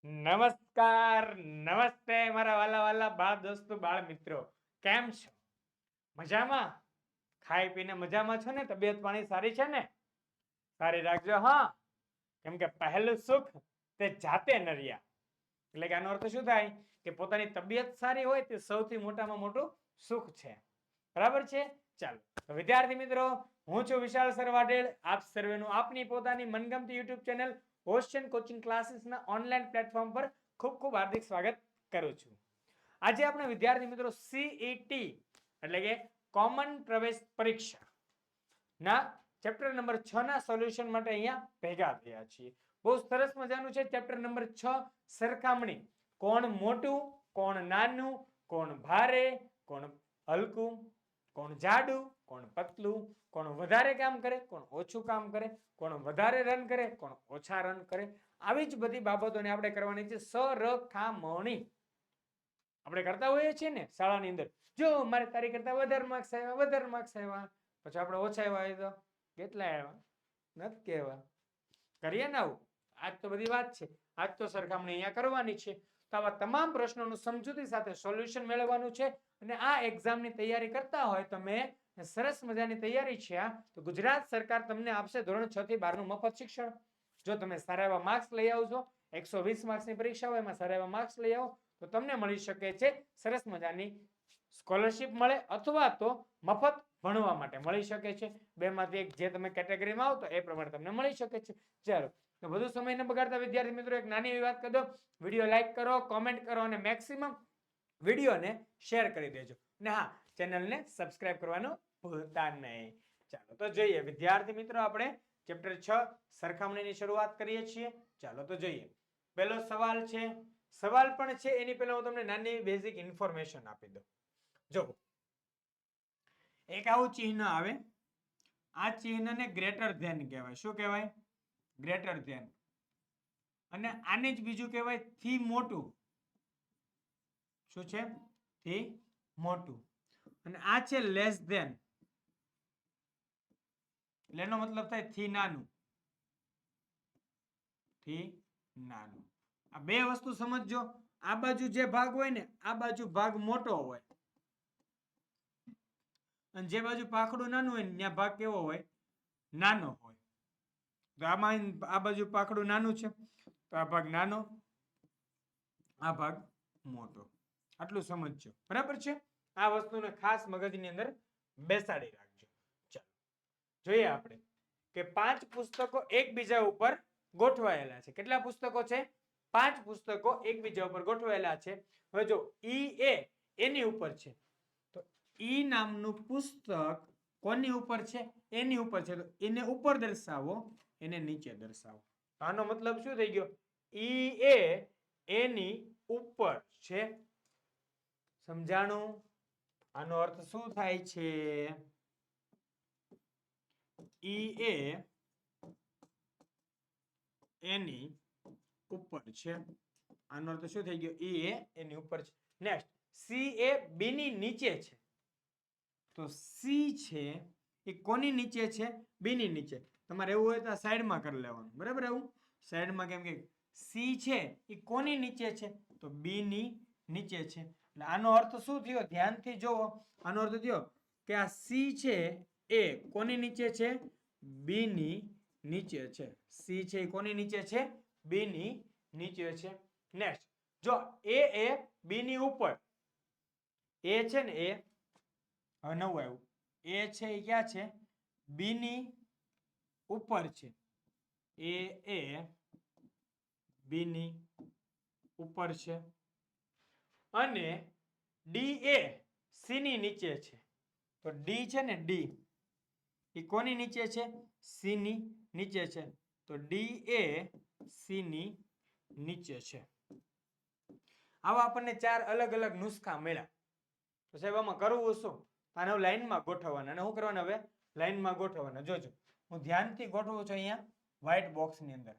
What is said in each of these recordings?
નમસ્કાર નમસ્તે મારા વાલા વાલા બાળ દોસ્તો બાળ મિત્રો, કેમ છો? મજામાં? ખાઈ પીને મજામાં છો ને? તબિયત પાણી સારી છે ને? સારી રાખજો હા. કેમ કે પહેલું સુખ તે જાતે નર્યા. એટલે કે આનો અર્થ શું થાય કે પોતાની તબિયત સારી હોય તે સૌથી મોટામાં મોટું સુખ છે. બરાબર છે? ચાલો તો વિદ્યાર્થી મિત્રો, હું છું વિશાલ સરવાડેલ, આપ સર્વેનું આપની પોતાની મનગમતી યુટ્યુબ ચેનલ ઓશિયન કોચિંગ ક્લાસીસના ઓનલાઈન પ્લેટફોર્મ પર ખૂબ ખૂબ હાર્દિક સ્વાગત કરું છું. આજે આપણે વિદ્યાર્થી મિત્રો સીઈટી એટલે કે કોમન પ્રવેશ પરીક્ષા ના ચેપ્ટર નંબર 6 ના સોલ્યુશન માટે અહીંયા ભેગા થયા છીએ. બહુ સરસ મજાનું છે ચેપ્ટર નંબર 6, સરખામણી. કોણ મોટું, કોણ નાનું, કોણ ભારે, કોણ હલકું, કોણ જાડું, કોણ પતલું, કોણ વધારે કામ કરે, કોણ ઓછું કામ કરે, કોણ વધારે રન કરે, કોણ ઓછા રન કરે, આવી જ બધી બાબતોને આપણે કરવાની છે સરખામણી. આપણે કરતા હોઈએ છીએ ને શાળાની અંદર, જો મારે તારી કરતા વધારે માર્ક્સ આવ્યા, વધારે માર્ક્સ આવ્યા, પછી આપણે ઓછા આવ્યા તો કેટલા આવ્યા નથી કહેવા. કરીએ ને આવું? આજ તો બધી વાત છે. આજ તો સરખામણી અહીંયા કરવાની છે. તો આવા તમામ પ્રશ્નોનું સમજૂતી સાથે સોલ્યુશન મેળવવાનું છે. અને આ એક્ઝામની તૈયારી કરતા હોય તમે, સરસ મજાની તૈયારી છે આ, તો ગુજરાત સરકાર તમને આપશે ધોરણ 6 થી 12 નું મફત શિક્ષણ. જો તમે સારા એવા માર્ક્સ લઈ આવજો, 120 માર્ક્સની પરીક્ષા હોય એમાં સારા એવા માર્ક્સ લઈ આવો તો તમને મળી શકે છે સરસ મજાની સ્કોલરશિપ મળે, અથવા તો મફત ભણવા માટે મળી શકે છે. બેમાંથી એક જે તમે કેટેગરીમાં આવતો એ પ્રમાણે તમને મળી શકે છે. ચાલો તો વધુ સમય ન બગાડતા વિદ્યાર્થી મિત્રો, એક નાની એવી વાત કરી દો. વિડીયો લાઈક કરો, કોમેન્ટ કરો અને મેક્સિમમ વિડીયોને શેર કરી દેજો. અને હા, ચેનલને સબસ્ક્રાઇબ કરવાનું ભૂલતા નહીં. ચાલો તો જોઈએ વિદ્યાર્થી મિત્રો, આપણે ચેપ્ટર 6 સરખામણીની શરૂઆત કરીએ છીએ. ચાલો તો જોઈએ. પહેલો સવાલ છે. સવાલ પણ છે એની પહેલા હું તમને નાની બેઝિક ઇન્ફોર્મેશન આપી દઉં. જો એક આવું ચિહ્ન આવે, આ ચિહ્નને ગ્રેટર ધેન કહેવાય. શું કહેવાય? Greater than. અને આને જ બીજું કહેવાય થી મોટું. શું છે? થી મોટું. અને આ છે લેસ ધેન. એનો મતલબ થાય થી નાનું. થી નાનું. આ બે વસ્તુ સમજજો. આ બાજુ જે ભાગ હોય ને, આ બાજુ ભાગ મોટો હોય, અને જે બાજુ પાખડું નાનું હોય ને ત્યાં ભાગ કેવો હોય? નાનો હોય. તો આમાં આ બાજુ પાખડું નાનું છે તો આ ભાગ નાનો, આ ભાગ મોટો. આટલું સમજજો. બરાબર છે? આ વસ્તુને ખાસ મગજની અંદર બેસાડી રાખજો. ચાલો જોઈએ આપણે કે 5 પુસ્તકો એકબીજા ઉપર ગોઠવાયેલા છે. કેટલા પુસ્તકો છે? 5 પુસ્તકો એકબીજા ઉપર ગોઠવાયેલા છે. હવે જો ઈ એ એની ઉપર છે, તો ઈ નામનું પુસ્તક કોની ઉપર છે? એની ઉપર છે. તો એને ઉપર દર્શાવો, એને નીચે દર્શાવો. આનો મતલબ શું થઈ ગયો? ઈ એ એની ઉપર છે. સમજાણું? આનો અર્થ શું થાય છે? ઈ એ એની ઉપર છે. આનો અર્થ શું થઈ ગયો? ઈ એ એની ઉપર છે. નેક્સ્ટ, સી એ બી ની નીચે છે. તો સી છે એ કોની નીચે છે? બી ની નીચે. તમારે એવું હોય તો આ સાઈડમાં કરી લેવાનું. બરાબર? એવું સાઈડમાં, કેમ કે સી છે એ કોની નીચે છે? તો બી ની નીચે છે. એટલે આનો અર્થ શું થયો? ધ્યાનથી જોવો. આનો અર્થ થયો કે આ સી છે એ કોની નીચે છે? બી ની નીચે છે. સી છે એ કોની નીચે છે? બી ની નીચે છે. નેક્સ્ટ, જો એ બી ની ઉપર, એ છે ને એ, હવે નવું આવ્યું, એ છે એ ક્યાં છે? બી ની ઉપર છે. એ બી ની ઉપર છે. અને ડી એ સી ની નીચે છે. તો ડી છે ને, ડી એ કોની નીચે છે? સી ની નીચે છે. તો ડી એ સી ની નીચે છે. આવા આપણને 4 અલગ અલગ નુસ્ખા મળ્યા. તો સાહેબ આમાં કરવું શું? આને લાઈનમાં ગોઠવવાના. અને શું કરવાના? હવે લાઈનમાં ગોઠવવાના. જોજો, હું ધ્યાનથી ગોઠવું છું અહીંયા વ્હાઈટ બોક્સની અંદર.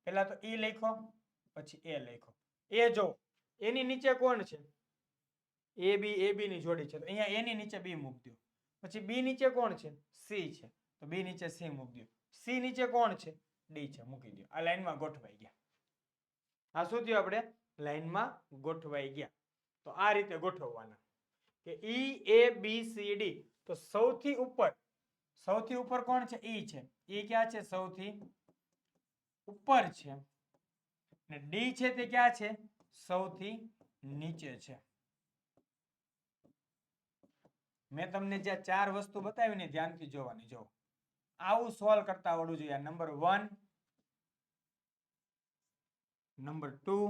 પહેલા તો ઈ લખો, પછી એ લખો. એ જો એની નીચે કોણ છે? એ બી ની જોડી છે. તો અહીંયા એની નીચે બી મૂકી દો. પછી બી નીચે કોણ છે? સી છે. તો બી નીચે સી મૂકી દો. સી નીચે કોણ છે? ડી છે. મૂકી દો. આ લાઈનમાં ગોઠવાઈ ગયા. આ શું થયું? આપણે લાઈનમાં ગોઠવાઈ ગયા. તો આ રીતે ગોઠવવાના કે ઈ એ બી સી ડી. તો સૌથી ઉપર કોણ છે? ઈ છે. ઈ ક્યાં છે? સૌથી ઉપર છે. અને ડી છે તે ક્યાં છે? સૌથી નીચે છે. મેં તમને જે 4 વસ્તુ બતાવી ને ધ્યાનથી જોવાની. જો આવું સોલ્વ કરતા આવડવું જોઈએ. Number 1, number 2,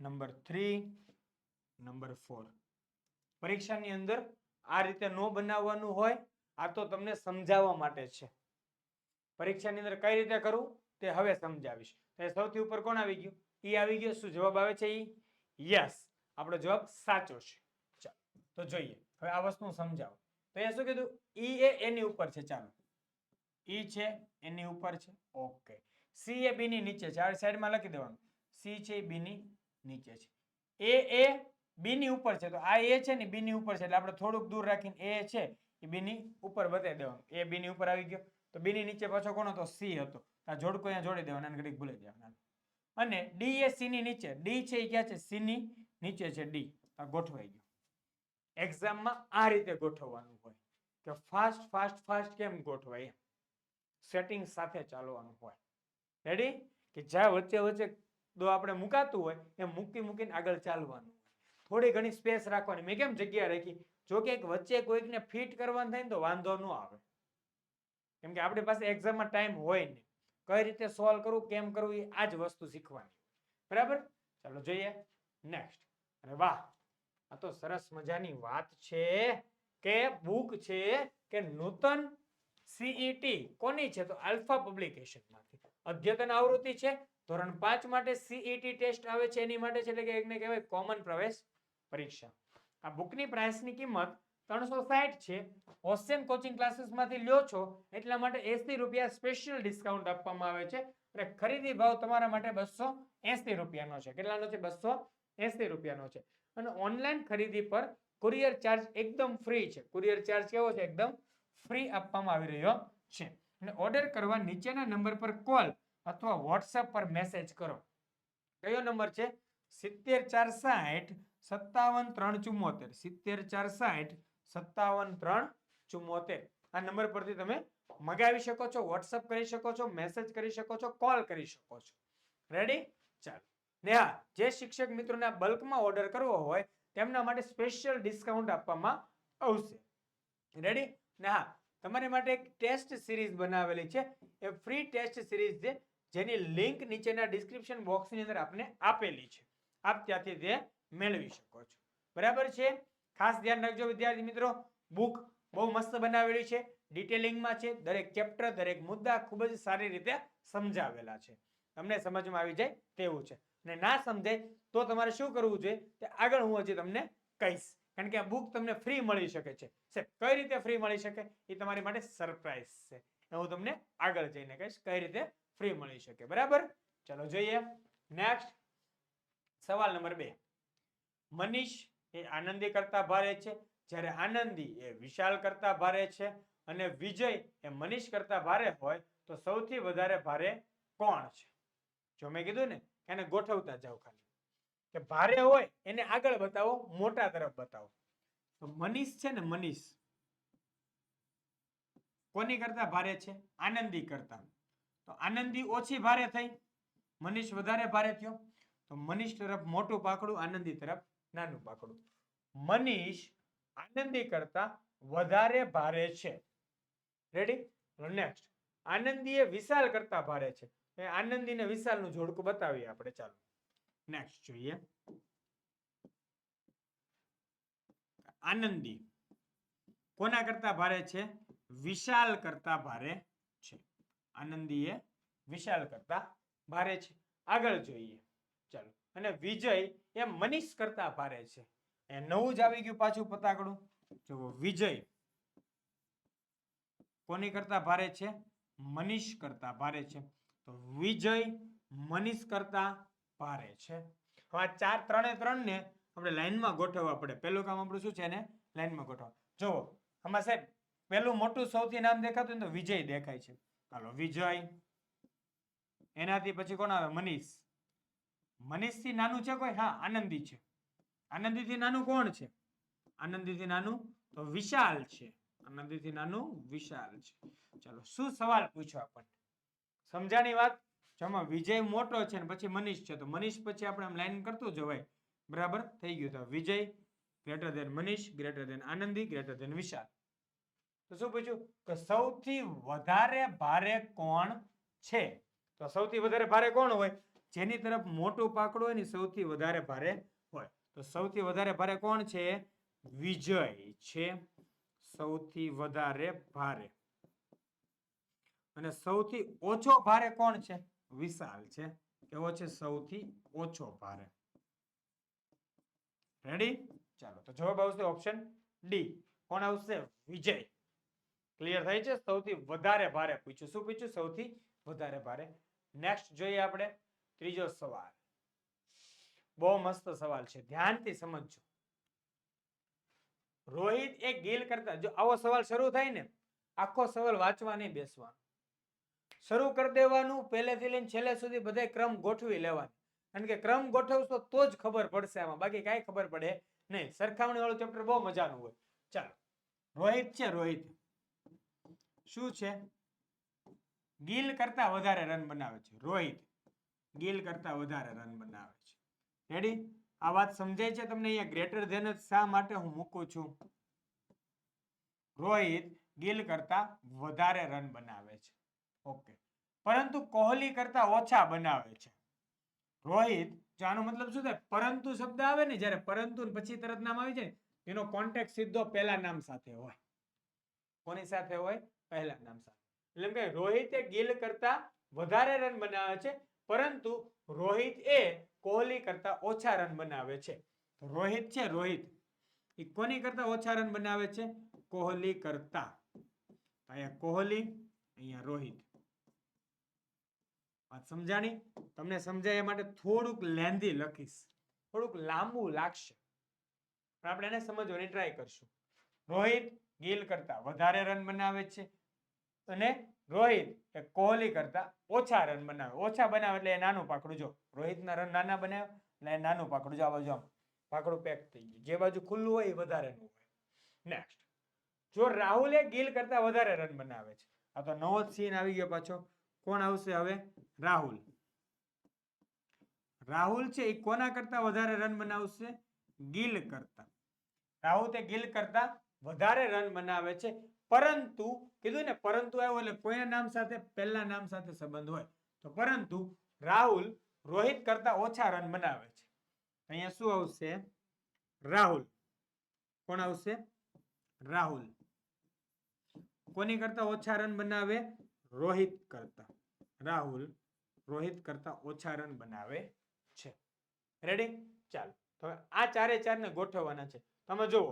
number 3, number 4. પરીક્ષાની અંદર આ રીતે નો બનાવવાનું હોય. આ તો તમને સમજાવવા માટે છે. પરીક્ષાની અંદર કઈ રીતે કરવું તે હવે સમજાવીશ. સૌથી ઉપર કોણ આવી ગયું? ઈ આવી ગયો. શું જવાબ આવે છે? ઈ. યસ, આપણો જવાબ સાચો છે. ચાલો તો જોઈએ હવે આ વસ્તુ સમજાવો. તો એ શું કીધું? ઈ એ એની ઉપર છે. ચાલો, ઈ છે એની ઉપર છે. ઓકે. સી એ બી ની નીચે છે. આ સાઈડમાં લખી દેવાનું. સી છે એ બી ની નીચે છે. એ બી ની ઉપર છે. તો આ એ છે ને બી ની ઉપર છે. એટલે આપણે થોડુંક દૂર રાખીને એ છે એ બી ની ઉપર બતાવી દેવાનું. એ બી ની ઉપર આવી ગયો. તો બી ની નીચે પાછો કોણ હતો? સી હતો. આ જોડકો અહીંયા જોડી દેવાના અને ઘડીક ભૂલી દેવાના. અને ડી એ સી ની નીચે. ડી છે એ ક્યાં છે? સી ની નીચે છે. ડી આ ગોઠવાઈ ગયો. એક્ઝામમાં આ રીતે ગોઠવવાનું હોય કે ફાસ્ટ કેમ ગોઠવાય? સેટિંગ સાથે ચાલવાનું હોય. રેડી? કે જ્યાં વચ્ચે દો આપણે મુકાતું હોય એ મૂકીને આગળ ચાલવાનું. થોડી ઘણી સ્પેસ રાખવાની. મેં કેમ જગ્યા રાખી? જો કે વચ્ચે કોઈકને ફિટ કરવાનું થાય ને તો વાંધો ન આવે. કેમ કે આપણી પાસે એક્ઝામમાં ટાઈમ હોય નહીં. કઈ રીતે સોલ્વ કરવું, કેમ કરવું, એ આ જ વસ્તુ શીખવાની. બરાબર? ચાલો જોઈએ નેક્સ્ટ. અરે વાહ, આ તો સરસ મજાની વાત છે કે બુક છે કે નૂતન સીઈટી કોની છે? તો આલ્ફા પબ્લિકેશન માંથી અદ્યતન આવૃત્તિ છે. ધોરણ 5 માટે સીઈટી ટેસ્ટ આવે છે એની માટે છે. એટલે કે એકને કહેવાય કોમન પ્રવેશ પરીક્ષા. આ બુકની પ્રાઇસની કિંમત 360 છે. ઓશિયન કોચિંગ ક્લાસીસ માંથી લ્યો છો એટલા માટે 80 રૂપિયા સ્પેશિયલ ડિસ્કાઉન્ટ આપવામાં આવે છે. અને ખરીદી ભાવ તમારા માટે 280 રૂપિયાનો છે. કેટલાનો છે? 280 રૂપિયાનો છે. અને ઓનલાઈન ખરીદી પર કુરિયર ચાર્જ એકદમ ફ્રી છે. કુરિયર ચાર્જ કેવો છે? એકદમ ફ્રી આપવામાં આવી રહ્યો છે. અને ઓર્ડર કરવા નીચેના નંબર પર કોલ અથવા વોટ્સએપ પર મેસેજ કરો. કયો નંબર છે? 70460 57 374. 70460 57 374. આ નંબર પરથી તમે મગાવી શકો છો, વોટ્સએપ કરી શકો છો, મેસેજ કરી શકો છો, કોલ કરી શકો છો. રેડી? ચાલો. ને હા, જે શિક્ષક મિત્રોને બલ્કમાં ઓર્ડર કરવો હોય તેમના માટે સ્પેશિયલ ડિસ્કાઉન્ટ આપવામાં આવશે. રેડી? ને હા, તમારી માટે એક ટેસ્ટ સિરીઝ બનાવેલી છે. એ ફ્રી ટેસ્ટ સિરીઝ છે જેની લિંક નીચેના ડિસ્ક્રિપ્શન બોક્સની અંદર આપને આપેલી છે. આપ ત્યાંથી તે મેળવી શકો છો. બરાબર છે? ખાસ ધ્યાન રાખજો વિદ્યાર્થી મિત્રો, બુક બહુ મસ્ત બનાવેલી છે. ડિટેલિંગમાં છે. દરેક ચેપ્ટર, દરેક મુદ્દા ખૂબ જ સારી રીતે સમજાવેલા છે. તમને સમજમાં આવી જાય તેવું છે. અને ના સમજાય તો તમારે શું કરવું જોઈએ તે આગળ હું હજી તમને કહીશ. કારણ કે આ બુક તમને ફ્રી મળી શકે છે. કઈ રીતે ફ્રી મળી શકે એ તમારી માટે સરપ્રાઈઝ છે. હું તમને આગળ જઈને કહીશ કઈ રીતે ફ્રી મળી શકે. બરાબર? ચલો જોઈએ નેક્સ્ટ. સવાલ નંબર 2. મનીષ એ આનંદી કરતા ભારે છે, જ્યારે આનંદી એ વિશાલ કરતા ભારે છે, અને વિજય એ મનીષ કરતા ભારે હોય તો સૌથી વધારે ભારે કોણ છે? જો મેં કીધું ને એને ગોઠવતા જાવ. ખાલી કે ભારે હોય એને આગળ બતાવો, મોટા તરફ બતાવો. તો મનીષ છે ને, મનીષ કોની કરતા ભારે છે? આનંદી કરતા. તો આનંદી ઓછી ભારે થઈ, મનીષ વધારે ભારે થયો. તો મનીષ તરફ મોટું પાકડું, આનંદી તરફ નાનું પાકડું. મનીષ આનંદી કરતા વધારે ભારે છે. રેડી? નેક્સ્ટ. આનંદી એ વિશાલ કરતા ભારે છે. આનંદી ને વિશાલ નું જોડકું બતાવીએ આપણે. ચાલો નેક્સ્ટ જોઈએ. આનંદી કોના કરતા ભારે છે? વિશાલ કરતા ભારે છે. આનંદી એ વિશાલ કરતા ભારે છે. આગળ જોઈએ. ચાલો. અને વિજય એ મનીષ કરતા ભારે છે. એ નવું જ આવી ગયું પાછું પતાકડું. જુઓ, વિજય કોની કરતા ભારે છે? મનીષ કરતા ભારે છે. તો વિજય મનીષ કરતા ભારે છે. હવે આ ત્રણે ને આપણે લાઈનમાં ગોઠવવા પડે. પહેલું કામ આપણું શું છે? એને લાઈનમાં ગોઠવવા. જુઓ આમાં સાહેબ પહેલું મોટું સૌથી નામ દેખાતું ને તો વિજય દેખાય છે. ચાલો વિજય, એનાથી પછી કોણ આવે? મનીષ. મનીષથી નાનું છે કોઈ? હા, આનંદી છે. આનંદીથી નાનું કોણ છે? આનંદીથી નાનું તો વિશાલ છે. આનંદીથી નાનું વિશાલ છે. ચાલો, શું સવાલ પૂછ્યો આપણને? સમજાણી વાત? ચાલો, વિજય મોટો છે ને પછી મનીષ છે, તો મનીષ પછી આપણે આમ લાઈન કરતું જવાય. બરાબર થઈ ગયું. તો Vijay greater than Manish greater than Anandi greater than Vishal. તો શું પૂછ્યું કે સૌથી વધારે ભારે કોણ છે? તો સૌથી વધારે ભારે કોણ હોય? જેની તરફ મોટું પાકડું હોય ને સૌથી વધારે ભારે હોય. તો સૌથી વધારે ભારે કોણ છે? વિજય છે સૌથી વધારે ભારે. અને સૌથી ઓછો ભારે કોણ છે? વિશાલ છે. કેવો છે? સૌથી ઓછો ભારે. રેડી? ચાલો, તો જવાબ આવશે ઓપ્શન ડી. કોણ આવશે? વિજય. ક્લિયર થાય છે? સૌથી વધારે ભારે પૂછ્યું. શું પૂછ્યું? સૌથી વધારે ભારે. નેક્સ્ટ જોઈએ આપણે ત્રીજો સવાલ. બહુ મસ્ત સવાલ છે, ધ્યાનથી સમજજો. રોહિત એ ગિલ કરતા, જો આવો સવાલ શરૂ થાય ને, આખો સવાલ વાંચવા નહીં બેસવાનો. શરૂ કરી દેવાનું, પહેલેથી લઈને છેલ્લે સુધી બધા ક્રમ ગોઠવી લેવાનો. કારણ કે ક્રમ ગોઠવશો તો જ ખબર પડશે આમાં, બાકી કાંઈ ખબર પડે નહીં. સરખામણી વાળું ચેપ્ટર બહુ મજાનું હોય. ચાલો, રોહિત છે. રોહિત શું છે? ગિલ કરતા વધારે રન બનાવે છે. રોહિત ગિલ કરતા વધારે રન બનાવે છે. રેડી? આ વાત સમજાય છે તમને? અહીંયા ગ્રેટર ધેન જ શા માટે હું મૂકું છું? રોહિત ગિલ કરતા વધારે રન બનાવે છે. ઓકે, પરંતુ કોહલી કરતા ઓછા બનાવે છે. રોહિત, જો આનો મતલબ શું થાય? પરંતુ શબ્દ આવે ને, જ્યારે પરંતુ પછી તરત નામ આવી જાય, એનો કોન્ટેક્ટ સીધો પહેલા નામ સાથે હોય. કોની સાથે હોય? પહેલા નામ સાથે. એટલે કે રોહિત એ ગિલ કરતા વધારે રન બનાવે છે, પરંતુ રોહિત એ કોહલી કરતા ઓછા રન બનાવે છે. તો રોહિત છે, રોહિત એ કોની કરતા ઓછા રન બનાવે છે? કોહલી કરતા. અહીંયા કોહલી, અહીંયા રોહિત. વાત સમજાણી? તમને સમજાય એ માટે થોડુંક લેન્ધી લખીશ, થોડુંક લાંબુ લાગશે, પણ આપણે એને સમજવાની ટ્રાય કરશું. રોહિત ગિલ કરતા વધારે રન બનાવે છે અને રોહિત એ કોહલી કરતા ઓછા રન બનાવે. ઓછા બનાવે એટલે એ નાનું પાકડું. જો રોહિતના રન નાના બનાવે એટલે એ નાનું પાકડું. જો આ બાજુ આમ પાકડું પેક થઈ ગયું. જે બાજુ ખુલ્લું હોય એ વધારેનું હોય. નેક્સ્ટ, જો રાહુલ એ ગિલ કરતા વધારે રન બનાવે છે, આ તો નવો જ સીન આવી ગયો પાછો. કોણ આવશે હવે? રાહુલ. રાહુલ છે એ કોના કરતા વધારે રન બનાવશે? ગિલ કરતા. રાહુલ તે ગિલ કરતા વધારે રન બનાવે છે, પરંતુ કીધું ને, પરંતુ આવ્યો એટલે કોઈના નામ સાથે? પહેલા નામ સાથે સંબંધ હોય. તો પરંતુ રાહુલ રોહિત કરતા ઓછા રન બનાવે છે. અહીંયા શું આવશે? રાહુલ. કોણ આવશે? રાહુલ. કોની કરતા ઓછા રન બનાવે? રોહિત કરતા. રાહુલ રોહિત કરતા ઓછા રન બનાવે છે. રેડી? ચાલો, તો આ ચારે ચારને ગોઠવવાના છે. તમે જુઓ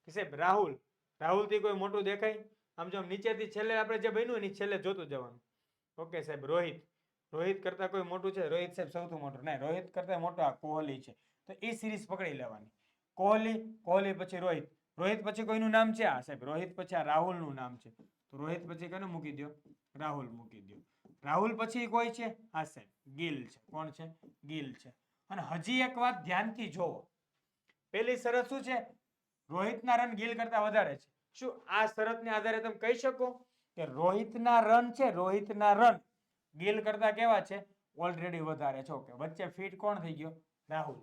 કે સાહેબ રાહુલ, રાહુલથી કોઈ મોટું દેખાય? આમ જો નીચેથી છેલ્લે આપણે જે બન્યું ને છેલ્લે જોતું જવાનું. ઓકે સાહેબ, રોહિત, રોહિત કરતા કોઈ મોટું છે? રોહિત સાહેબ સૌથી મોટું નહીં, રોહિત કરતા મોટો આ કોહલી છે. તો એ સિરીઝ પકડી લેવાની. કોહલી, કોહલી પછી રોહિત, રોહિત પછી કોઈનું નામ છે? આ સાહેબ રોહિત પછી આ રાહુલનું નામ છે. તો રોહિત પછી કોને મૂકી દો? રાહુલ મૂકી દો. રાહુલ પછી કોઈ છે? હા સાહેબ ગિલ છે. કોણ છે? ગિલ છે. અને હજી એક વાત ધ્યાનથી જોવો. પેલી શરત શું છે? રોહિતના રન ગિલ કરતા વધારે છે. શું આ શરતને આધારે તમે કહી શકો કે રોહિતના રન છે, રોહિતના રન ગિલ કરતા કેવા છે? ઓલરેડી વધારે છે. ઓકે, વચ્ચે ફિટ કોણ થઈ ગયો? રાહુલ.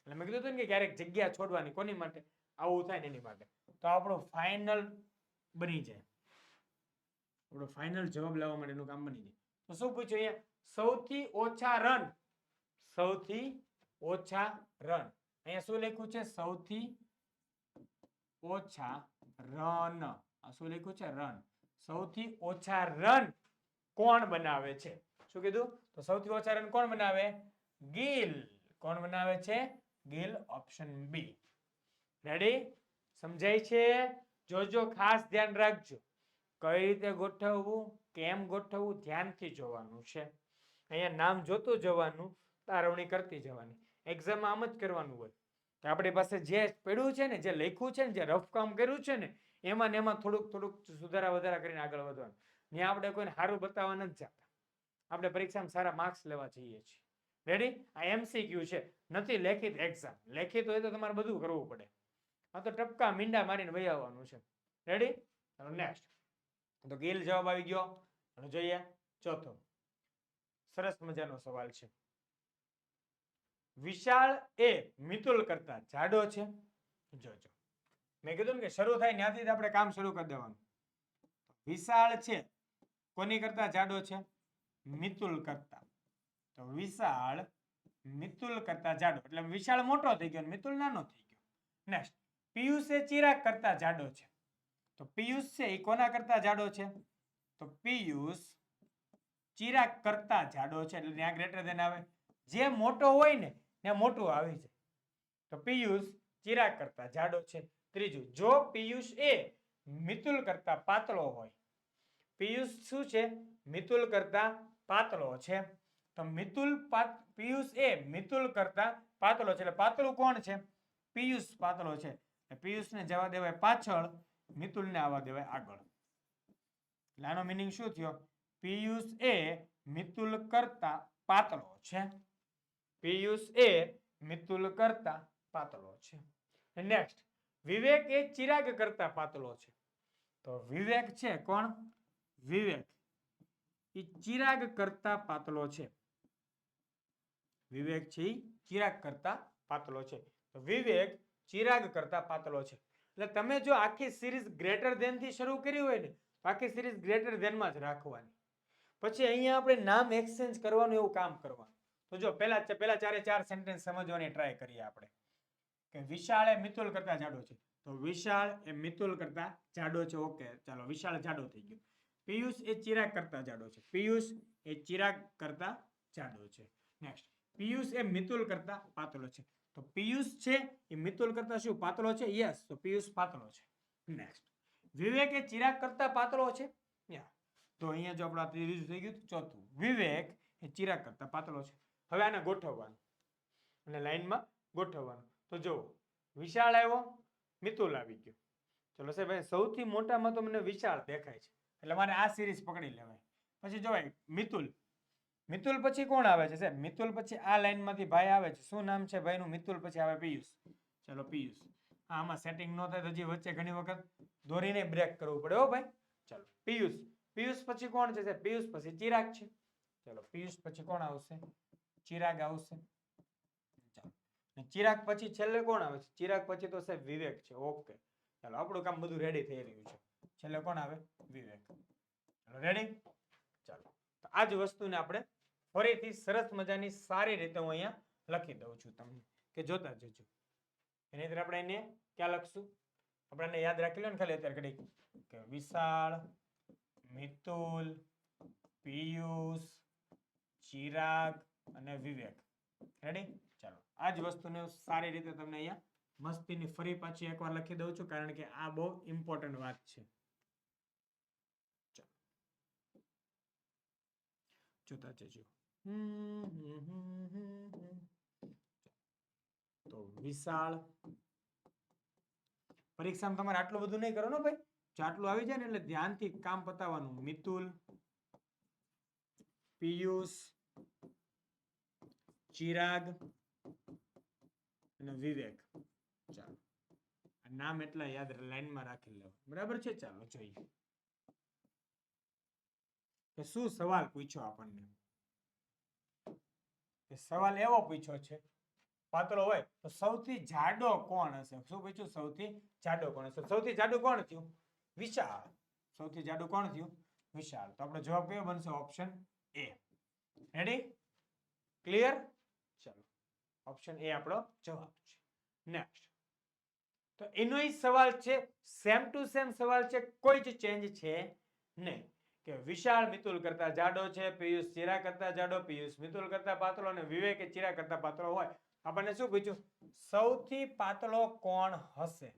એટલે મેં કીધું હતું ને કે ક્યારેક જગ્યા છોડવાની. કોની માટે? આવું થાય ને એની માટે. તો આપણું ફાઇનલ બની જાય, આપણો ફાઇનલ જવાબ લાવવા માટેનું કામ બની જાય. તો શું પૂછ્યું અહીંયા? સૌથી ઓછા રન, સૌથી ઓછા રન. અહીંયા શું લખ્યું છે? સૌથી ઓછા રન. આ શું લખ્યું છે? રન. સૌથી ઓછા રન કોણ બનાવે છે? શું કીધું? તો સૌથી ઓછા રન કોણ બનાવે? ગિલ. કોણ બનાવે છે? ગિલ. Option B. રેડી? સમજાય છે? જોજો, ખાસ ધ્યાન રાખજો. કઈ રીતે ગોઠવવું, કેમ ગોઠવવું, ધ્યાનથી જોવાનું છે. અહીંયા નામ જોતું જવાનું, તારવણી કરતી જવાની. એક્ઝામમાં આમ જ કરવાનું હોય કે આપણી પાસે જે પડ્યું છે ને, જે લખ્યું છે ને, જે રફ કામ કર્યું છે ને, એમાં થોડુંક થોડુંક સુધારા વધારા કરીને આગળ વધવાનું. ત્યાં આપણે કોઈને સારું બતાવવા નથી જતા. આપણે પરીક્ષામાં સારા માર્ક્સ લેવા જઈએ છીએ. રેડી? આ MCQ છે, નથી લેખિત એક્ઝામ. લેખિત હોય તો તમારે બધું કરવું પડે. આ તો ટપકા મીંડા મારીને વહી આવવાનું છે. રેડી? ચલો નેક્સ્ટ. તો ગિલ જવાબ આવી ગયો. અને જોઈએ ચોથો. સરસ મજાનો સવાલ છે. વિશાળ એ મિતુલ કરતા જાડો છે. જોજો, મેં કીધું ને કે શરૂ થાય ત્યાંથી જ આપણે કામ શરૂ કરી દેવાનું. વિશાળ છે કોની કરતા જાડો છે? મિતુલ કરતા. તો વિશાળ મિતુલ કરતા જાડો એટલે વિશાળ મોટો થઈ ગયો, મિતુલ નાનો થઈ ગયો. નેક્સ્ટ. પિયુષ એ ચિરાગ કરતા જાડો છે. તો પિયુષ છે એ કોના કરતા જાડો છે? તો પિયુષ ચિરાગ કરતા જાડો છે, એટલે ત્યાં ગ્રેટર ધેન આવે. જે મોટો હોય ને ત્યાં મોટું આવી જાય. તો પિયુષ ચિરાગ કરતા જાડો છે. ત્રીજું, જો પિયુષ એ મિતુલ કરતા પાતળો હોય. પિયુષ શું છે? મિતુલ કરતા પાતળો છે. તો પિયુષ એ મિતુલ કરતા પાતળો છે, એટલે પાતળું કોણ છે? પિયુષ પાતળો છે. પિયુષને જવા દેવાય પાછળ, મિતુલને આવવા દેવાય આગળ. એટલે આનો મીનિંગ શું થયો? પિયુષ એ મિતુલ કરતા પાતળો છે. પિયુષ એ મિતુલ કરતા પાતળો છે. નેક્સ્ટ. વિવેક એ ચિરાગ કરતા પાતળો છે. તો વિવેક છે કોણ? વિવેક એ ચિરાગ કરતા પાતળો છે. વિવેક છે ચિરાગ કરતા પાતળો છે. તો વિવેક ચિરાગ કરતા પાતળો છે. એટલે તમે જો આખી સિરીઝ ગ્રેટર ધેન થી શરૂ કરી હોય ને, આખી સિરીઝ ગ્રેટર ધેન માં જ રાખવાની. પછી અહીંયા આપણે નામ એક્સચેન્જ કરવાનું એવું કામ કરવાનું. તો જો પહેલા ચારે સેન્ટેન્સ સમજવાની ટ્રાય કરીએ આપણે. કે વિશાળ એ મિતુલ કરતા જાડો છે. તો વિશાળ એ મિતુલ કરતા જાડો છે. ઓકે, ચાલો વિશાળ જાડો થઈ ગયો. પિયુષ એ ચિરાગ કરતા જાડો છે. પિયુષ એ ચિરાગ કરતા જાડો છે. નેક્સ્ટ. પિયુષ એ મિતુલ કરતા પાતળો છે. તો પિયુષ છે એ મિતુલ કરતા શું પાતળો છે? યસ, તો પિયુષ પાતળો છે. નેક્સ્ટ. વિવેક એ ચિરાગ કરતા પાતળો છે. તો અહીંયા જો આપણા ત્રીજું થઈ ગયું. ચોથું, વિવેક એ ચિરાગ કરતા પાતળો છે. હવે આને ગોઠવવાનું અને લાઈનમાં ગોઠવવાનું. તો જો વિશાળ આવ્યો, મિતુલ આવી ગયો. ચલો સાહેબ, સૌથી મોટામાં તો મને વિશાળ દેખાય છે, એટલે મારે આ સિરીઝ પકડી લેવાય. પછી જોવાય મિતુલ. મિતુલ પછી કોણ આવે છે સાહેબ? મિતુલ પછી આ લાઈનમાંથી ભાઈ આવે છે. શું નામ છે ભાઈનું? મિતુલ પછી આવે પિયુષ. ચલો પિયુષ. આમાં સેટિંગ ન થાય તો હજી વચ્ચે ઘણી વખત દોરીને બ્રેક કરવું પડે હો ભાઈ. ચલો પિયુષ. પિયુષ પછી કોણ છે સાહેબ? પિયુષ પછી ચિરાગ છે. ચલો પિયુષ પછી કોણ આવશે? ચિરાગ આવશે. ચાલો, ચિરાગ પછી છેલ્લે કોણ આવે છે? ચિરાગ પછી તો સાહેબ વિવેક છે. ઓકે, ચાલો આપણું કામ બધું રેડી થઈ રહ્યું છે. છેલ્લે કોણ આવે? વિવેક. ચાલો રેડી? ચાલો, તો આ જ વસ્તુને આપણે ફરીથી સરસ મજાની સારી રીતે હું અહીંયા લખી દઉં છું તમને, કે જોતા જજો. એની અંદર આપણે એને ક્યાં લખશું? આપણે એને યાદ રાખી લો ને ખાલી અત્યારે ઘડી, કે વિશાળ, મિતુલ, પિયુષ, ચિરાગ અને વિવેક. રેડી? ચાલો, આ જ વસ્તુને સારી રીતે તમને અહીંયા મસ્તીની ફરી પાછી એકવાર લખી દઉં છું, કારણ કે આ બહુ ઇમ્પોર્ટન્ટ વાત છે. જોતા જજો. તો વિશાળ. પરીક્ષામાં તમારે આટલું બધું નહીં કરો ને ભાઈ. જો આટલું આવી જાય ને એટલે ધ્યાનથી કામ પતાવવાનું. મિતુલ, પિયુષ, ચિરાગ અને વિવેક. ચાલો, નામ એટલા યાદ લાઈનમાં રાખી લો. બરાબર છે? ચાલો જોઈએ કે શું સવાલ પૂછ્યો આપણને. સવાલ એવો પૂછ્યો છે, પાતળો હોય તો સૌથી જાડો કોણ હશે? શું પૂછ્યું? સૌથી જાડો કોણ હશે? સૌથી જાડું કોણ થયું? વિશાળ. સૌથી જાડું કોણ થયું? વિશાળ. તો આપણો જવાબ કયો બનશે? Option A. રેડી? ક્લિયર? ચાલો, ઓપ્શન એ આપણો જવાબ છે. નેક્સ્ટ. તો એનો જ સવાલ છે, સેમ ટુ સેમ સવાલ છે, કોઈ જ ચેન્જ છે નહીં. કે વિશાળ મિતુલ કરતા જાડો છે, પિયુષ ચિરાગ કરતા જાડો, પિયુષ મિતુલ કરતા પાતળો અને વિવેક ચિરાગ કરતા પાતળો હોય. આપણને શું પૂછ્યું? સૌથી પાતળો કોણ હશે?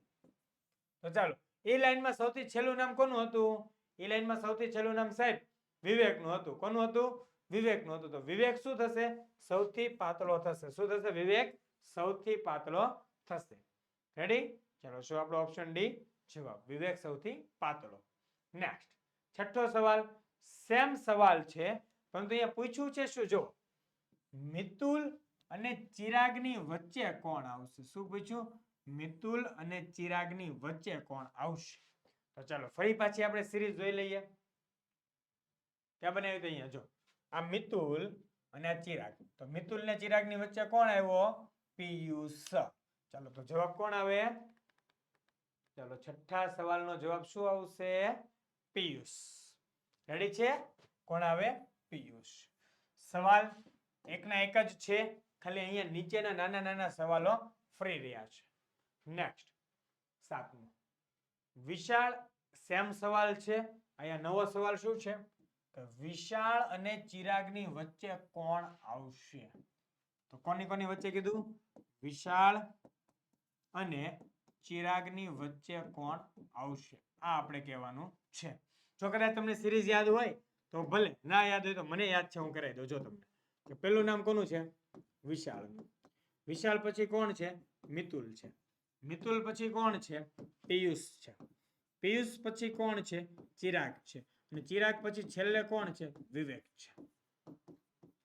તો ચાલો, એ લાઈનમાં સૌથી છેલ્લું નામ કોનું હતું? એ લાઈનમાં સૌથી છેલ્લું નામ સાહેબ વિવેકનું હતું. કોનું હતું? વિવેકનું હતું. તો વિવેક શું થશે? સૌથી પાતળો થશે. શું થશે? વિવેક સૌથી પાતળો થશે. રેડી? ચલો, શું આપણો ઓપ્શન ડી જવાબ? વિવેક સૌથી પાતળો. નેક્સ્ટ. છઠ્ઠો સવાલ સેમ સવાલ છે, પરંતુ અહીંયા પૂછ્યું છે શું? જો મિતુલ અને ચિરાગની વચ્ચે કોણ આવશે? શું પૂછ્યું? મિતુલ અને ચિરાગની વચ્ચે કોણ આવશે? તો ચાલો ફરી પાછી આપણે સિરીઝ જોઈ લઈએ. ક્યાં બનાવ્યું? તો અહીંયા જો આ મિતુલ અને આ ચિરાગ. તો મિતુલ ને ચિરાગની વચ્ચે કોણ આવ્યો? પિયુષ. ચાલો તો જવાબ કોણ આવે? ચાલો છઠ્ઠા સવાલનો જવાબ શું આવશે? પિયુષ. રેડી છે? કોણ આવે? પિયુષ. સવાલ એકના એક જ છે, ખાલી અહીંયા નીચેના નાના નાના સવાલો ફ્રી રહ્યા છે. નેક્સ્ટ 7મો વિશાળ સેમ સવાલ છે. અહીંયા નવો સવાલ શું છે? વિશાળ અને ચિરાગની વચ્ચે કોણ આવશે? તો કોની કોની વચ્ચે કીધું? વિશાળ અને ચિરાગની વચ્ચે કોણ આવશે? આ આપણે કહેવાનું છે. જો કદાચ તમને સિરીઝ યાદ હોય તો ભલે, ના યાદ હોય તો મને યાદ છે, હું કરાવી દઉં. જો તમને કે પેલું નામ કોનું છે? વિશાળ. વિશાળ પછી કોણ છે? મિતુલ છે. મિતુલ પછી કોણ છે? પિયુષ છે. પિયુષ પછી કોણ છે? ચિરાગ છે. અને ચિરાગ પછી છેલ્લે કોણ છે? વિવેક છે.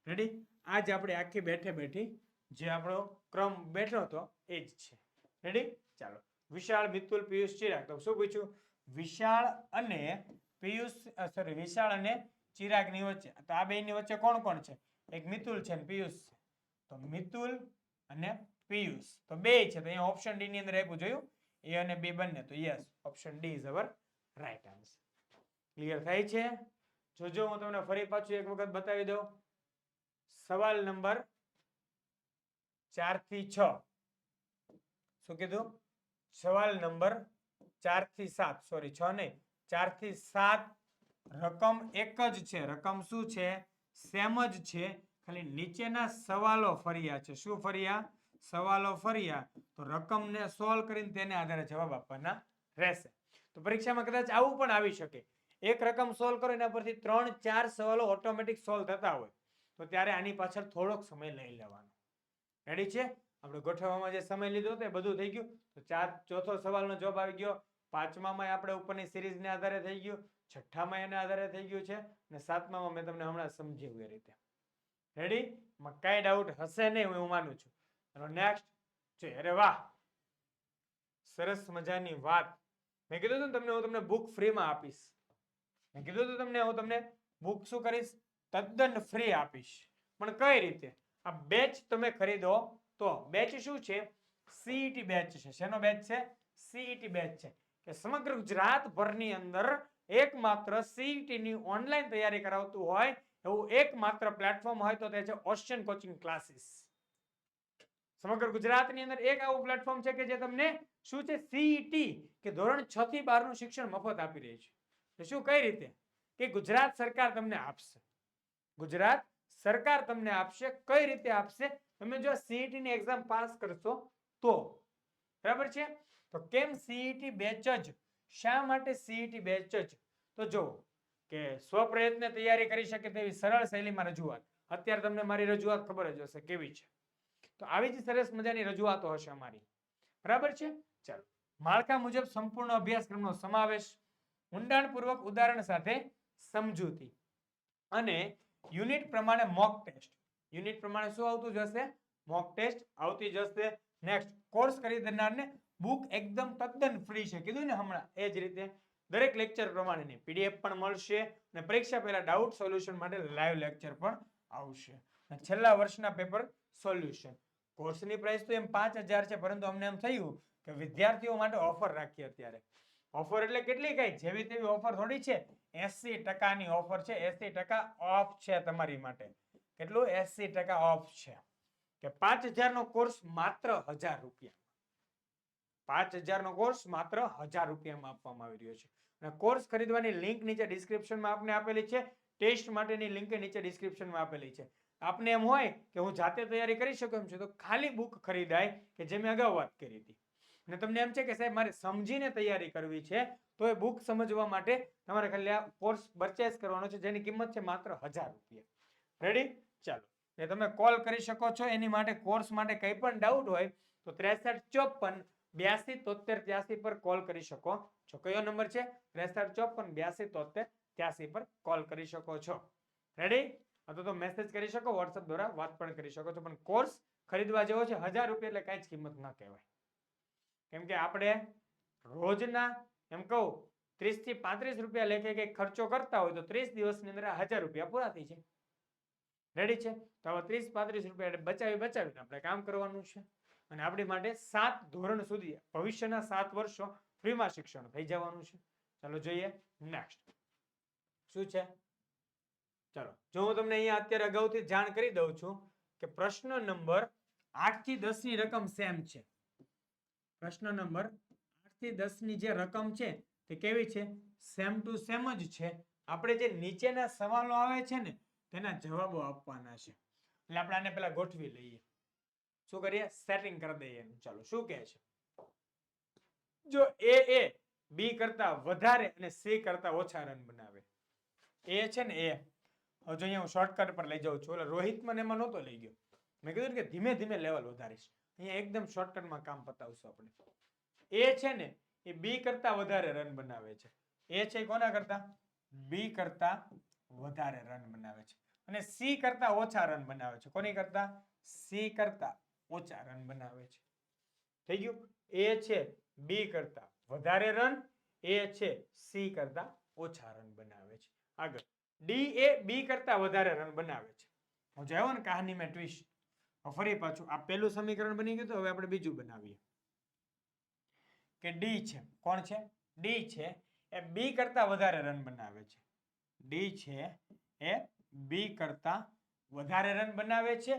રેડી? આજ આપણે આખી બેઠે બેઠી જે આપણો ક્રમ બેઠો હતો એ જ છે. રેડી? ચાલો વિશાળ, મિતુલ, પિયુષ, ચિરાગ. તો શું પૂછ્યું? વિશાળ અને પિયુષ વિશાળ અને ચિરાગની વચ્ચે. તો આ બેની વચ્ચે કોણ કોણ છે? એક મિતુલ છે અને પિયુષ છે. તો મિતુલ અને પિયુષ તો બે છે. તો અહીંયા ઓપ્શન ડી ની અંદર આપ્યું, જોયું? એ અને બી બંને. તો yes, option D is our right answer. Clear થાય છે? જોજો હું તમને ફરી પાછું એક વખત બતાવી દઉં. સવાલ નંબર 4 થી 6. શું કીધું? સવાલ નંબર 4 થી 7, સોરી 6 નહીં, 4 થી 7 રકમ એક જ છે. રકમ શું છે? સેમ જ છે. ખાલી નીચેના સવાલો ફર્યા છે. શું ફર્યા? સવાલો ફર્યા. તો રકમને સોલ્વ કરીને તેને આધારે જવાબ આપવાના રહેશે. તો પરીક્ષામાં કદાચ આવું પણ આવી શકે. એક રકમ સોલ્વ કરો એના પરથી 3-4 સવાલો ઓટોમેટિક સોલ્વ થતા હોય, તો ત્યારે આની પાછળ થોડોક સમય લઈ લેવાનો. રેડી છે? આપણે ગોઠવવામાં જે સમય લીધો હતો એ બધું થઈ ગયું. તો ચોથો સવાલનો જવાબ આવી ગયો. 5મામાં આપણે ઉપરની સિરીઝને આધારે થઈ ગયું. 6ઠામાં એના આધારે થઈ ગયું છે. અને 7મામાં મેં તમને હમણાં સમજાવ્યું એ રીતે. રેડી? માં કાંઈ ડાઉટ હશે નહીં, હું માનું છું. ચલો નેક્સ્ટ છે. અરે વાહ, સરસ મજાની વાત. મેં કીધું હતું તમને હું તમને બુક ફ્રીમાં આપીશ. મેં કીધું હતું તમને હું તમને બુક શું કરીશ? તદ્દન ફ્રી આપીશ. પણ કઈ રીતે? આ બેચ તમે ખરીદો તો. બેચ શું છે? સીઈટી બેચ છે. શેનો બેચ છે? સીઈટી બેચ છે. કે સમગ્ર ગુજરાતભરની અંદર એકમાત્ર સીઈટી ની ઓનલાઈન તૈયારી કરાવતું હોય એવું એકમાત્ર પ્લેટફોર્મ હોય તો તે છે ઓશિયન કોચિંગ ક્લાસીસ. સમગ્ર ગુજરાતની અંદર એક આવું પ્લેટફોર્મ છે કે જે તમને શું છે? સીઈટી કે ધોરણ 6 થી 12 નું શિક્ષણ મફત આપી રહી છે. તો શું કઈ રીતે? કે ગુજરાત સરકાર તમને આપશે. ગુજરાત સરકાર તમને આપશે. કઈ રીતે આપશે? તમે જો સીઈટી ની એક્ઝામ પાસ કરશો તો. બરાબર છે? તો કેમ સીઈટી બેચ જ? શા માટે સીઈટી બેચ જ? તો જો કે સ્વપ્રયત્ને તૈયારી કરી શકે તેવી સરળ શૈલીમાં રજૂઆત. અત્યારે તમને મારી રજૂઆત ખબર જ હશે કેવી છે. તો આવી જ સરસ મજાની રજૂઆતો હશે અમારી. બરાબર છે? ચાલો, માળખા મુજબ સંપૂર્ણ અભ્યાસક્રમનો સમાવેશ, ઊંડાણપૂર્વક ઉદાહરણ સાથે સમજૂતી અને યુનિટ પ્રમાણે મોક ટેસ્ટ. યુનિટ પ્રમાણે શું આવતું જશે? મોક ટેસ્ટ આવતી જશે. નેક્સ્ટ, કોર્સ ખરીદનારને બુક એકદમ તદ્દન ફ્રી છે. કીધું ને હમણાં એ જ રીતે દરેક લેક્ચર પ્રમાણેની પીડીએફ પણ મળશે અને પરીક્ષા પહેલા ડાઉટ સોલ્યુશન માટે લાઈવ લેક્ચર પણ આવશે. અને છેલ્લા વર્ષના પેપર સોલ્યુશન. કોર્સની પ્રાઇસ તો એમ 5000 છે, પરંતુ અમને એમ થયું કે વિદ્યાર્થીઓ માટે ઓફર રાખીએ અત્યારે. ઓફર એટલે કેટલી કઈ જેવી તેવી ઓફર થોડી છે. 80% ની ઓફર છે. 80% ઓફ છે તમારી માટે. કેટલું? 80% ઓફ છે. કે 5000 નો કોર્સ માત્ર 1000 રૂપિયા. 5000 નો કોર્સ માત્ર 1000 રૂપિયામાં આપવામાં આવી રહ્યો છે. અને કોર્સ ખરીદવાની લિંક નીચે ડિસ્ક્રિપ્શનમાં આપને આપેલી છે. ટેસ્ટ માટેની લિંક નીચે ડિસ્ક્રિપ્શનમાં આપેલી છે. આપને એમ હોય કે હું જાતે તૈયારી કરી શકું એમ છું તો ખાલી બુક ખરીદાય, કે જે મેં અગાઉ વાત કરી હતી. અને તમને એમ છે કે સાહેબ મારે સમજીને તૈયારી કરવી છે, તો એ બુક સમજવા માટે તમારે ખાલી આ કોર્સ પરચેસ કરવાનો છે, જેની કિંમત છે માત્ર 1000 રૂપિયા. રેડી? ચાલો, એ તમે કોલ કરી શકો છો. એની માટે કોર્સ માટે કંઈ પણ ડાઉટ હોય તો 6354 82 73 83 પર કોલ કરી શકો છો. કયો નંબર છે? 6354 82 73 83 પર કોલ કરી શકો છો. રેડી? અથવા તો મેસેજ કરી શકો, વોટ્સએપ દ્વારા વાત પણ કરી શકો છો. પણ કોર્સ ખરીદવા જેવો છે. 1000 રૂપિયા એટલે કાંઈ જ કિંમત ના કહેવાય. કેમ કે આપણે રોજના એમ કહું 30 થી 35 રૂપિયા લેખે કંઈક ખર્ચો કરતા હોય તો 30 દિવસની અંદર 1000 રૂપિયા પૂરા થઈ જાય. રેડી છે? તો હવે 30-35 રૂપિયા બચાવીને આપણે કામ કરવાનું છે. અને આપણી માટે 7 ધોરણ સુધી ભવિષ્યના 7 વર્ષો ફ્રીમાં શિક્ષણ થઈ જવાનું છે. ચાલો જોઈએ નેક્સ્ટ શું છે. ચાલો જો હું તમને અહીંયા અત્યારે અગાઉથી જાણ કરી દઉં છું કે પ્રશ્ન નંબર 8 થી 10 ની રકમ સેમ છે. પ્રશ્ન નંબર 8 થી 10 ની જે રકમ છે તે કેવી છે? સેમ ટુ સેમ જ છે. આપણે જે નીચેના સવાલો આવે છે ને તેના જવાબો આપવાના છે. એટલે આપણે આને પહેલા ગોઠવી લઈએ. શું કરીએ? સેટિંગ કરી દઈએ. ચાલો શું કહે છે? જો એ બી કરતા વધારે અને સી કરતા ઓછા રન બનાવે. એ છે ને એ હવે જો અહીંયા હું શોર્ટકટ પર લઈ જાઉં છું. એટલે રોહિત મને એમાં નહોતો લઈ ગયો. મેં કીધું કે ધીમે ધીમે લેવલ વધારીશ. અહીંયા એકદમ શોર્ટકટમાં કામ પતાવશું આપણે. એ છે ને એ બી કરતા વધારે રન બનાવે છે. એ છે કોના કરતા? બી કરતા વધારે રન બનાવે છે. અને સી કરતા ઓછા રન બનાવે છે. કોની કરતા? સી કરતા ઓછા રન બનાવે છે. થઈ ગયું? એ છે બી કરતા વધારે રન, એ છે સી કરતા ઓછા રન બનાવે છે. આગળ ડી એ બી કરતા વધારે રન બનાવે છે. હું જાયો ને કહાનીમાં ટ્વિસ્ટ. ફરી પાછું આ પહેલું સમીકરણ બની ગયું. હવે આપણે બીજું બનાવીએ કે ડી છે. કોણ છે? ડી છે એ બી કરતા વધારે રન બનાવે છે. ડી છે એ બી કરતા વધારે રન બનાવે છે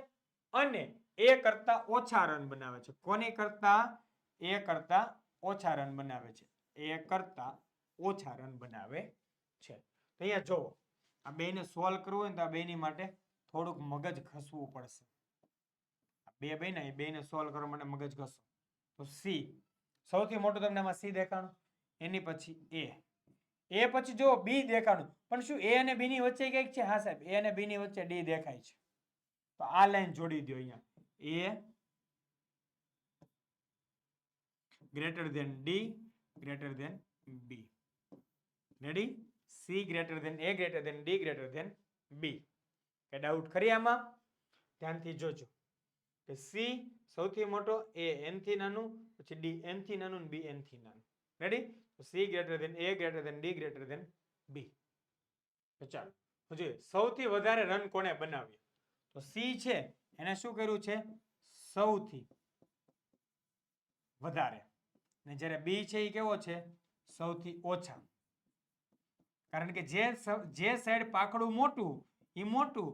અને એ કરતા ઓછા રન બનાવે છે. કોની કરતા? એ કરતા ઓછા રન બનાવે છે. એ કરતા ઓછા રન બનાવે છે. તો અહીંયા જુઓ આ બેને સોલ્વ કરવું હોય ને તો આ બેની માટે થોડુંક મગજ ઘસવું પડશે. બે બન્યા એ બેને સોલ્વ કરવા માટે મગજ ઘસો. તો સી સૌથી મોટું તમને આમાં સી દેખાણું. એની પછી એ પછી જો બી દેખાણું. પણ શું એ અને બી ની વચ્ચે કંઈક છે? હા સાહેબ, એ અને બી ની વચ્ચે ડી દેખાય છે. તો આ લાઈન જોડી દો અહીંયા. એ greater than D greater than B. Ready? C greater than A greater than D greater than B. કે ડાઉટ ખરી આમાં? ધ્યાનથી જોજો કે C સૌથી મોટો, A n થી નાનું, પછી D n થી નાનું, B n થી નાનું. રેડી? તો C greater than A greater than D greater than B. તો ચાલો જોઈએ સૌથી વધારે રન કોણે બનાવ્યો? તો C છે એને શું કર્યું છે? સૌથી વધારે. અને જ્યારે બી છે એ કેવો છે? સૌથી ઓછા. કારણ કે જે સાઈડ પાખડું મોટું એ મોટું,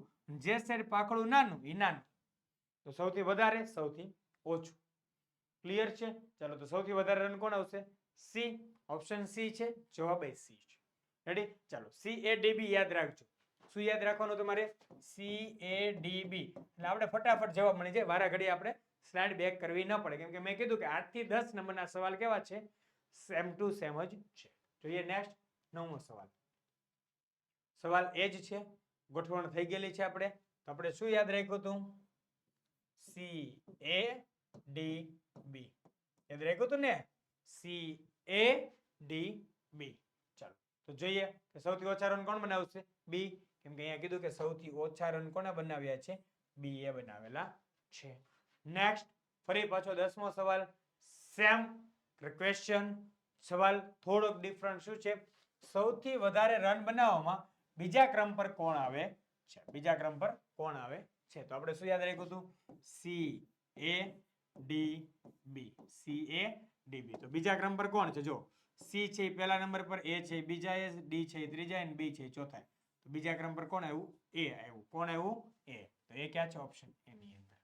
જે સાઈડ પાખડું નાનું એ નાનું. તો સૌથી વધારે, સૌથી ઓછું. ક્લિયર છે? ચાલો તો સૌથી વધારે રન કોણ આવશે? સી. ઓપ્શન સી છે. જવાબ એ સી છે. રેડી? ચાલો સી એ ડી બી યાદ રાખજો. શું યાદ રાખવાનું તમારે? સી એ ડી બી. એટલે આપણે ફટાફટ જવાબ મળી જાય. વારા ઘડી આપણે સ્લાઇડ બેક કરવી ન પડે. કેમ કે મેં કીધું કે 8 થી 10 નંબરના સવાલ કેવા છે? સેમ ટુ સેમ જ છે. જોઈએ નેક્સ્ટ 9મો સવાલ. સવાલ એ જ છે. ગોઠવણ થઈ ગયેલી છે આપણે. તો આપણે શું યાદ રાખ્યું હતું? સી એ ડી બી. યાદ રાખ્યું હતું ને? સી એ ડી બી. ચાલો તો જોઈએ કે સૌથી ઓછા રન કોણ બનાવશે? બી. કેમ કે અહીંયા કીધું કે સૌથી ઓછા રન કોને બનાવ્યા છે? બી એ બનાવેલા છે. નેક્સ્ટ ફરી પાછો 10મો સવાલ. Same question. સવાલ થોડોક ડિફરન્ટ શું છે? સૌથી વધારે રન બનાવવામાં બીજા ક્રમ પર કોણ આવે છે? બીજા ક્રમ પર કોણ આવે છે? તો આપણે શું યાદ રાખ્યું હતું? સી એ ડી બી. સી એ ડી બી. તો બીજા ક્રમ પર કોણ છે? જો સી છે એ પહેલા નંબર પર, એ છે બીજા, એ ડી છે એ ત્રીજા, અને બી છે એ ચોથા. તો બીજા ક્રમ પર કોણ આવ્યું? એ આવ્યું. કોણ આવ્યું? એ. તો એ ક્યાં છે? ઓપ્શન એ ની અંદર.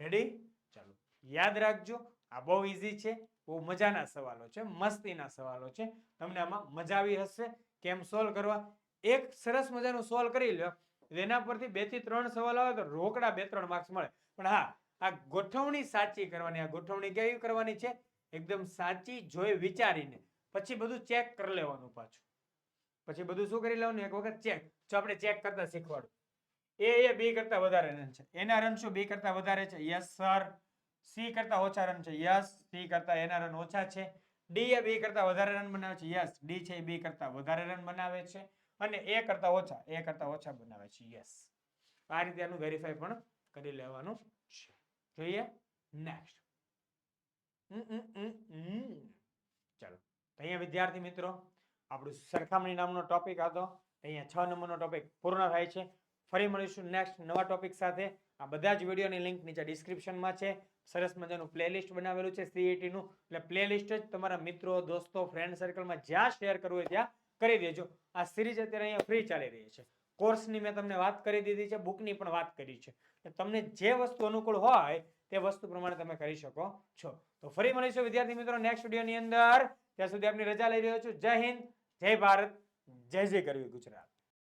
રેડી? ચાલો યાદ રાખજો. આ બહુ ઈઝી છે. બહુ મજાના સવાલો છે. મસ્તીના સવાલો છે. તમને આમાં મજા આવી હશે. કેમ સોલ્વ કરવા? એક સરસ મજાનું સોલ્વ કરી લો. એના પરથી 2 થી 3 સવાલ આવે તો રોકડા 2-3 માર્ક્સ મળે. પણ હા, આ ગોઠવણી સાચી કરવાની. આ ગોઠવણી કેવી કરવાની છે? એકદમ સાચી જોઈ વિચારીને. પછી બધું ચેક કરી લેવાનું પાછું. પછી બધું શું કરી લેવાનું? એક વખત ચેક. જો આપણે ચેક કરતા શીખવાડું. એ બી કરતા વધારે રન છે. એના રન શું બી કરતા વધારે છે? Yes sir. સી કરતા ઓછા રન છે? યસ. સી કરતા એના રન ઓછા છે. ડી એ બી કરતા વધારે રન બનાવે છે? યસ. ડી છે એ બી કરતા વધારે રન બનાવે છે. અને એ કરતા ઓછા બનાવે છે? યસ. આ રીતે આનું વેરીફાઈ પણ કરી લેવાનું છે. જોઈએ નેક્સ્ટ. ચાલો તો અહીંયા વિદ્યાર્થી મિત્રો આપણું સરખામણી નામનો ટોપિક હતો. અહીંયા 6 નંબરનો ટોપિક પૂર્ણ થાય છે. ફરી મળીશું નેક્સ્ટ નવા ટોપિક સાથે. આ બધા જ વિડીયોની લિંક નીચે ડિસ્ક્રિપ્શનમાં છે. સરસ મજાનું પ્લેલિસ્ટ બનાવેલું છે CET નું. એટલે પ્લેલિસ્ટ જ તમારા મિત્રો, દોસ્તો, ફ્રેન્ડ સર્કલમાં જ્યાં શેર કરવું હોય ત્યાં કરી દેજો. આ સિરીઝ અત્યારે અહીંયા ફ્રી ચાલી રહી છે. કોર્સની મેં તમને વાત કરી દીધી છે, બુકની પણ વાત કરી છે. તમને જે વસ્તુ અનુકૂળ હોય તે વસ્તુ પ્રમાણે તમે કરી શકો છો. તો ફરી મળીશું વિદ્યાર્થી મિત્રો નેક્સ્ટ વિડીયોની અંદર. ત્યાં સુધી આપની રજા લઈ રહ્યો છું. જય હિન્દ, જય ભારત, જય જય ગરવી ગુજરાત.